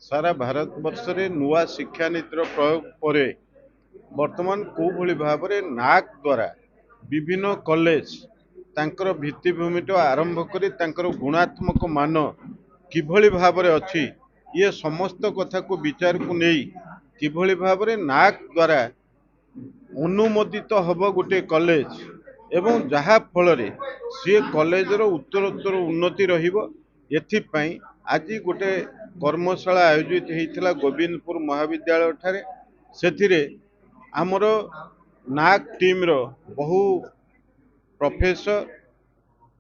सारा भारत वर्ष रे नुआ शिक्षा नीतिर प्रयोग पर वर्तमान को भली भाव में नाक द्वारा विभिन्न कॉलेज तांकर भित्तिभूमि आरंभ करी तांकर गुणात्मक मान किभली भाव में अच्छी ये समस्त कथा को विचार को नहीं किभली भाव में नाक द्वारा अनुमोदित हब गोटे कॉलेज एवं जहा फल सी कॉलेज रो उत्तरोत्तर उन्नति रहिबो एथिपाई आज गोटे कर्मशाला आयोजित होता गोविंदपुर महाविद्यालय ठारे सेथिरे आमर नाक टीम रो बहु प्रोफेसर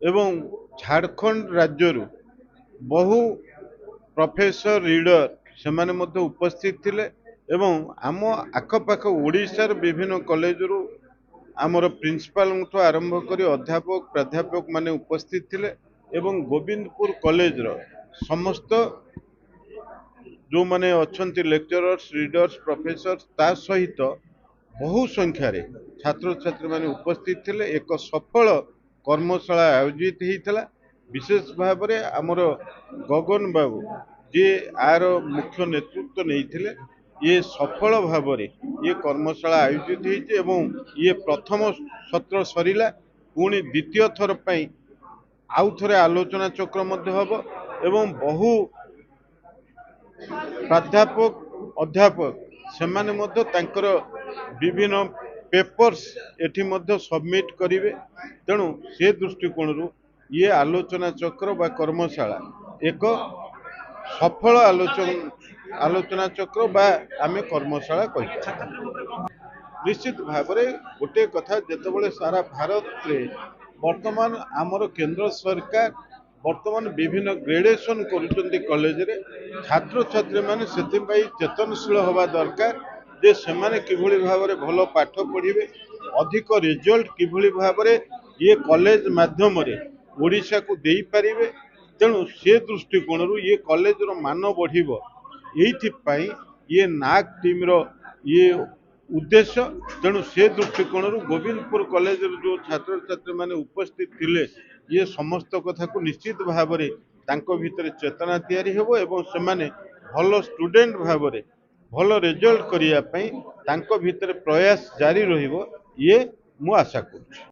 एवं झारखंड राज्य बहु प्रोफेसर रीडर से माने मध्य उपस्थित थिले एवं आम आखपाख ओडिशार विभिन्न कॉलेज रु आमर प्रिंसिपाल आरंभ कर अध्यापक प्राध्यापक माने उपस्थित थिले एवं गोविंदपुर कॉलेज रो समस्त जो माने अच्छी लेक्चरर्स रीडर्स प्रोफेसर ता सहित बहु संख्यार छात्र छात्री माने उपस्थित थिले एक सफल कर्मशाला आयोजित होता विशेष भाव में आमर गगन बाबू जे आर मुख्य नेतृत्व नहीं थिले ये सफल भाव में ये कर्मशाला आयोजित होती एवं ये प्रथम सत्र सरिला पुणी द्वितीय थर पर आउ थे आलोचना चक्र हम एवं बहु प्राध्यापक अध्यापक से माने मध्य तांकर विभिन्न पेपर्स एठी मध्य सबमिट करिवे तेणु से दृष्टिकोण ये आलोचना चक्र बा कर्मशाला एक सफल आलोचना चक्र बा आमे कर्मशाला कहि निश्चित भाव में गोटे कथा जितेबाला सारा भारत रे वर्तमान आमर केंद्र सरकार वर्तमान विभिन्न ग्रेडेशन करुचंती कॉलेज रे छात्र छात्री माने सेतिपाई चेतनशील हवा दरकार जे सेमाने किभली भाव में भल पाठ पढ़िबे अधिक रिजल्ट किभली भाव में ये कॉलेज माध्यम रे ओडिशा को देई पारिबे तेणु से दृष्टिकोण ये कॉलेज रो मान बढ़िबो एइथिपाई ये नाक टीम रो ये उद्देश्य तेणु से दृष्टिकोण गोविंदपुर कॉलेज जो छात्र छात्री माने उपस्थित थिले ये समस्त कथा को निश्चित भाव में तांको भितर चेतना तैयारी हेबो एवं सेमाने भल स्टूडेंट भाव में भल रिजल्ट करिया पई तांको भितर प्रयास जारी रहिबो ये मु आशा करूँ।